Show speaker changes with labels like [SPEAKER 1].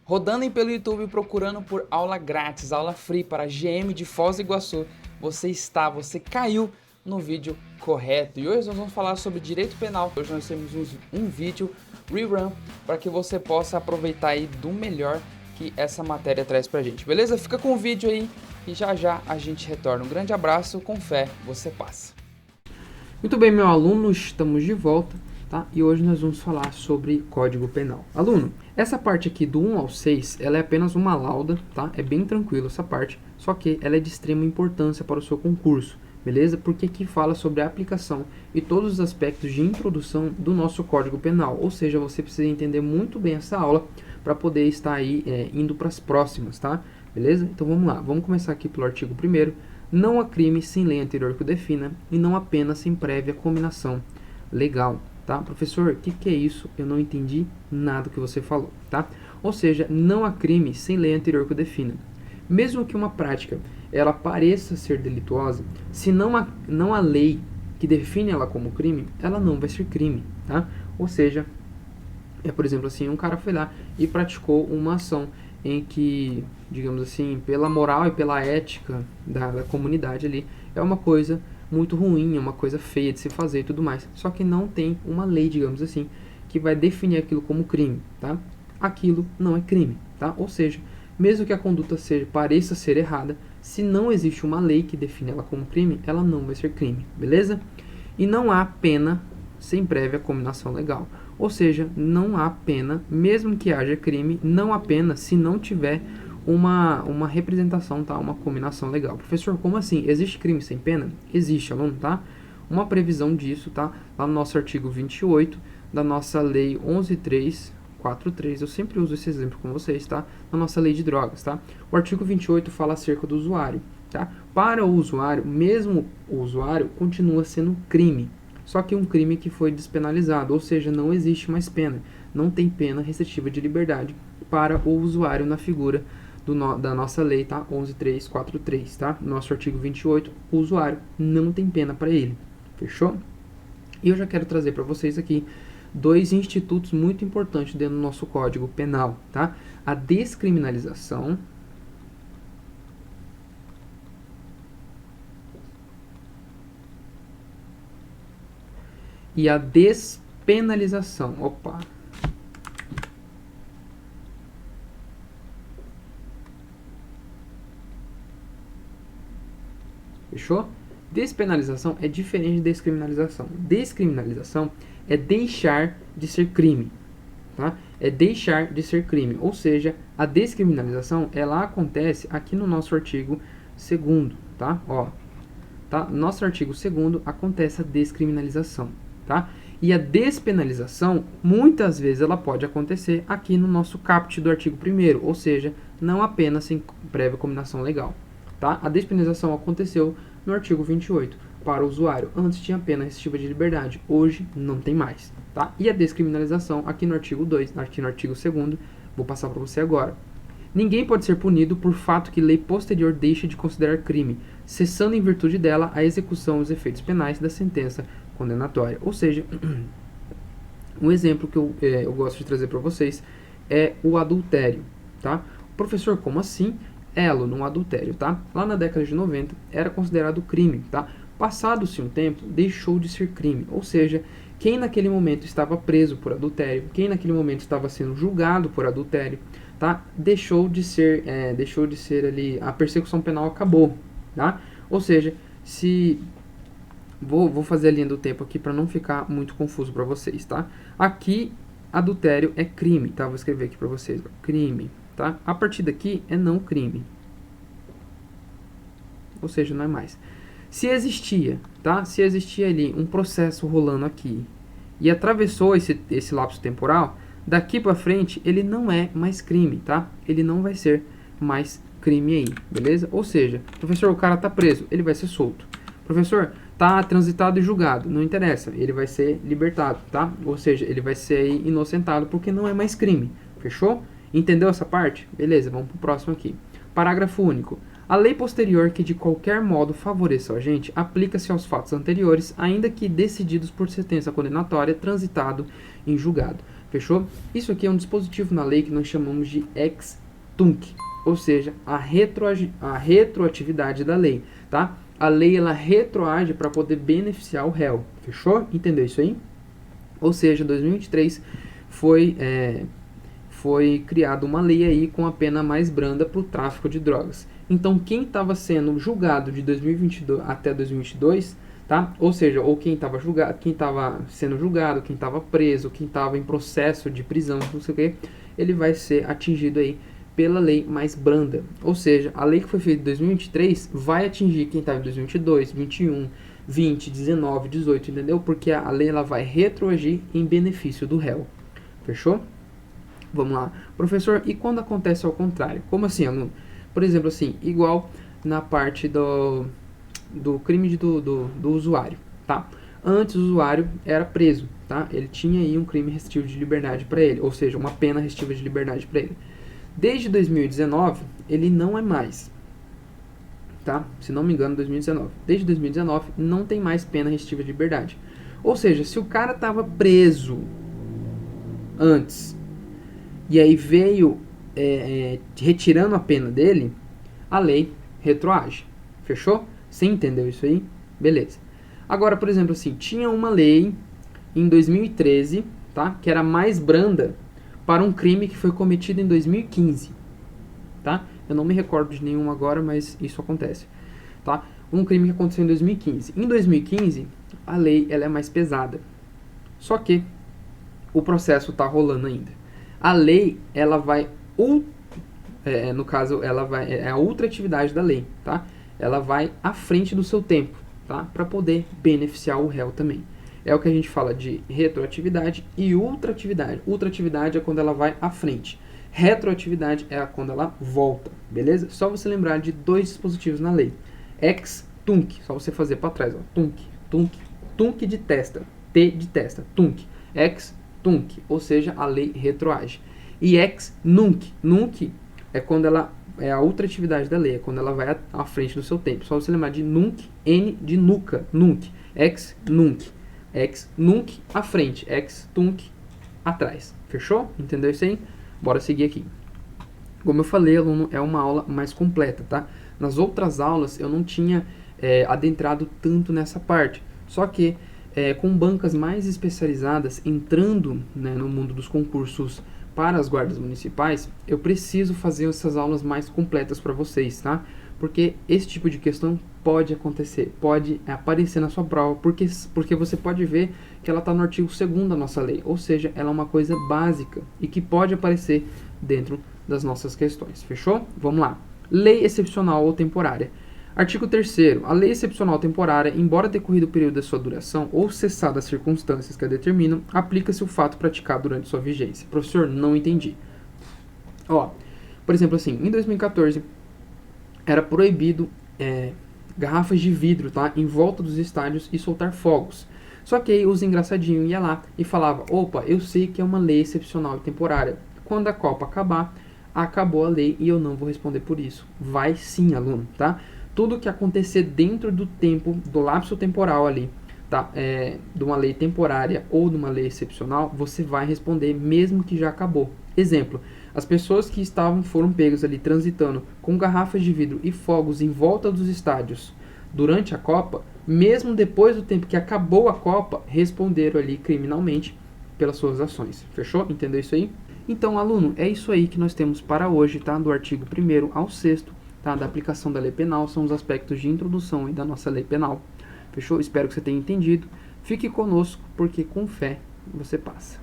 [SPEAKER 1] Rodando aí pelo YouTube procurando por aula grátis, aula free para GM de Foz do Iguaçu, você caiu no vídeo correto. E hoje nós vamos falar sobre direito penal. Hoje nós temos um vídeo rerun para que você possa aproveitar aí do melhor que essa matéria traz pra gente, beleza? Fica com o vídeo aí e já já a gente retorna. Um grande abraço, com fé, você passa.
[SPEAKER 2] Muito bem, meu aluno, estamos de volta, tá? E hoje nós vamos falar sobre Código Penal. Aluno, essa parte aqui do 1 ao 6, ela é apenas uma lauda, tá? É bem tranquilo essa parte, só que ela é de extrema importância para o seu concurso, beleza? Porque aqui fala sobre a aplicação e todos os aspectos de introdução do nosso Código Penal, ou seja, você precisa entender muito bem essa aula para poder estar aí indo para as próximas, tá? Beleza? Então vamos lá, vamos começar aqui pelo artigo 1º. Não há crime sem lei anterior que o defina e não há pena sem prévia cominação legal, tá? Professor, o que é isso? Eu não entendi nada que você falou, tá? Ou seja, não há crime sem lei anterior que o defina. Mesmo que uma prática ela pareça ser delituosa, se não há lei que define ela como crime, ela não vai ser crime, tá? Ou seja, por exemplo assim, um cara foi lá e praticou uma ação em que, digamos assim, pela moral e pela ética da comunidade ali, é uma coisa muito ruim, é uma coisa feia de se fazer e tudo mais. Só que não tem uma lei, digamos assim, que vai definir aquilo como crime, tá? Aquilo não é crime, tá? Ou seja, mesmo que a conduta pareça ser errada, se não existe uma lei que define ela como crime, ela não vai ser crime, beleza? E não há pena sem prévia cominação legal. Ou seja, não há pena, mesmo que haja crime, não há pena se não tiver uma representação, tá? Uma cominação legal. Professor, como assim? Existe crime sem pena? Existe, aluno, tá? Uma previsão disso, tá? Lá no nosso artigo 28 da nossa lei 11.343, eu sempre uso esse exemplo com vocês, tá? Na nossa lei de drogas, tá? O artigo 28 fala acerca do usuário, tá? Para o usuário, mesmo o usuário continua sendo crime. Só que um crime que foi despenalizado, ou seja, não existe mais pena. Não tem pena restritiva de liberdade para o usuário na figura da nossa lei, tá? 11.343, tá? Nosso artigo 28, o usuário não tem pena para ele. Fechou? E eu já quero trazer para vocês aqui dois institutos muito importantes dentro do nosso Código Penal, tá? A descriminalização e a despenalização. Opa! Fechou? Despenalização é diferente de descriminalização. Descriminalização é deixar de ser crime, tá? É deixar de ser crime. Ou seja, a descriminalização, ela acontece aqui no nosso artigo 2º, tá? Ó, tá? Nosso artigo 2º acontece a descriminalização, tá? E a despenalização, muitas vezes ela pode acontecer aqui no nosso caput do artigo 1º, ou seja, não apenas sem prévia cominação legal, tá? A despenalização aconteceu no artigo 28 para o usuário. Antes tinha pena restritiva de liberdade, hoje não tem mais, tá? E a descriminalização aqui no artigo 2, aqui no artigo 2º, vou passar para você agora. Ninguém pode ser punido por fato que lei posterior deixe de considerar crime, cessando em virtude dela a execução e os efeitos penais da sentença condenatória. Ou seja, um exemplo que eu gosto de trazer para vocês é o adultério, tá? Professor, como assim? Aluno, um adultério, tá? Lá na década de 90 era considerado crime, tá? Passado-se um tempo, deixou de ser crime. Ou seja, quem naquele momento estava preso por adultério, quem naquele momento estava sendo julgado por adultério, tá? Deixou de ser ali, a persecução penal acabou, tá? Ou seja, se vou fazer a linha do tempo aqui para não ficar muito confuso para vocês, tá? Aqui adultério é crime, tá? Vou escrever aqui para vocês, crime, tá? A partir daqui é não crime. Ou seja, não é mais. Se existia, tá? Se existia ali um processo rolando aqui e atravessou esse lapso temporal, daqui para frente ele não é mais crime, tá? Ele não vai ser mais crime aí, beleza? Ou seja, professor, o cara tá preso, ele vai ser solto. Professor, tá transitado e julgado, não interessa, ele vai ser libertado, tá? Ou seja, ele vai ser inocentado porque não é mais crime, fechou? Entendeu essa parte? Beleza, vamos pro próximo aqui. Parágrafo único. A lei posterior que de qualquer modo favoreça o agente aplica-se aos fatos anteriores, ainda que decididos por sentença condenatória transitado em julgado. Fechou? Isso aqui é um dispositivo na lei que nós chamamos de ex tunc, ou seja, a retroatividade da lei, tá? A lei ela retroage para poder beneficiar o réu, fechou? Entendeu isso aí? Ou seja, em 2023 foi criada uma lei aí com a pena mais branda para o tráfico de drogas. Então, quem estava sendo julgado de 2022 até 2022, tá? Ou seja, ou quem estava sendo julgado, quem estava preso, quem estava em processo de prisão, não sei o que, ele vai ser atingido aí pela lei mais branda. Ou seja, a lei que foi feita em 2023 vai atingir quem estava em 2022, 21, 20, 19, 18, entendeu? Porque a lei ela vai retroagir em benefício do réu. Fechou? Vamos lá. Professor, e quando acontece ao contrário? Como assim, aluno? Por exemplo, assim, igual na parte do crime do usuário, tá? Antes o usuário era preso, tá? Ele tinha aí um crime restritivo de liberdade para ele, ou seja, uma pena restritiva de liberdade para ele. Desde 2019, ele não é mais, tá? Se não me engano, 2019. Desde 2019, não tem mais pena restritiva de liberdade. Ou seja, se o cara estava preso antes e aí veio retirando a pena dele, a lei retroage. Fechou? Você entendeu isso aí? Beleza. Agora, por exemplo, assim, tinha uma lei em 2013, tá? Que era mais branda para um crime que foi cometido em 2015, tá? Eu não me recordo de nenhum agora, mas isso acontece, tá? Um crime que aconteceu em 2015. Em 2015, a lei ela é mais pesada. Só que o processo está rolando ainda. A lei, ela vai, no caso, ela vai, é a ultratividade da lei, tá? Ela vai à frente do seu tempo, tá? Para poder beneficiar o réu também. É o que a gente fala de retroatividade e ultratividade. Ultratividade é quando ela vai à frente. Retroatividade é quando ela volta, beleza? Só você lembrar de dois dispositivos na lei. Ex tunc, só você fazer para trás, ó. Tunc, tunc, tunc de testa, T de testa, tunc. Ex tunc, ou seja, a lei retroage. E ex nunc, nunc é quando ela é a ultratividade da lei, é quando ela vai à frente do seu tempo. Só você lembrar de nunc, N de nuca, nunc, ex nunc. Ex nunc à frente, ex tunc atrás. Fechou? Entendeu isso aí? Bora seguir aqui. Como eu falei, aluno, é uma aula mais completa, tá? Nas outras aulas eu não tinha adentrado tanto nessa parte. Só que com bancas mais especializadas entrando, né, no mundo dos concursos para as guardas municipais, eu preciso fazer essas aulas mais completas para vocês, tá? Porque esse tipo de questão pode acontecer, pode aparecer na sua prova, porque você pode ver que ela está no artigo 2º da nossa lei, ou seja, ela é uma coisa básica e que pode aparecer dentro das nossas questões, fechou? Vamos lá. Lei excepcional ou temporária. Artigo 3º. A lei excepcional temporária, embora decorrido o período da sua duração ou cessadas as circunstâncias que a determinam, aplica-se o fato praticado durante sua vigência. Professor, não entendi. Ó, por exemplo, assim, em 2014 era proibido garrafas de vidro, tá, em volta dos estádios e soltar fogos. Só que aí os engraçadinhos iam lá e falavam, opa, eu sei que é uma lei excepcional e temporária. Quando a Copa acabar, acabou a lei e eu não vou responder por isso. Vai sim, aluno, tá? Tudo que acontecer dentro do tempo, do lapso temporal ali, tá? De uma lei temporária ou de uma lei excepcional, você vai responder mesmo que já acabou. Exemplo, as pessoas que foram pegas ali transitando com garrafas de vidro e fogos em volta dos estádios durante a Copa, mesmo depois do tempo que acabou a Copa, responderam ali criminalmente pelas suas ações. Fechou? Entendeu isso aí? Então, aluno, é isso aí que nós temos para hoje, tá? Do artigo 1º ao 6º, tá? Da aplicação da lei penal, são os aspectos de introdução aí da nossa lei penal. Fechou? Espero que você tenha entendido. Fique conosco, porque com fé você passa.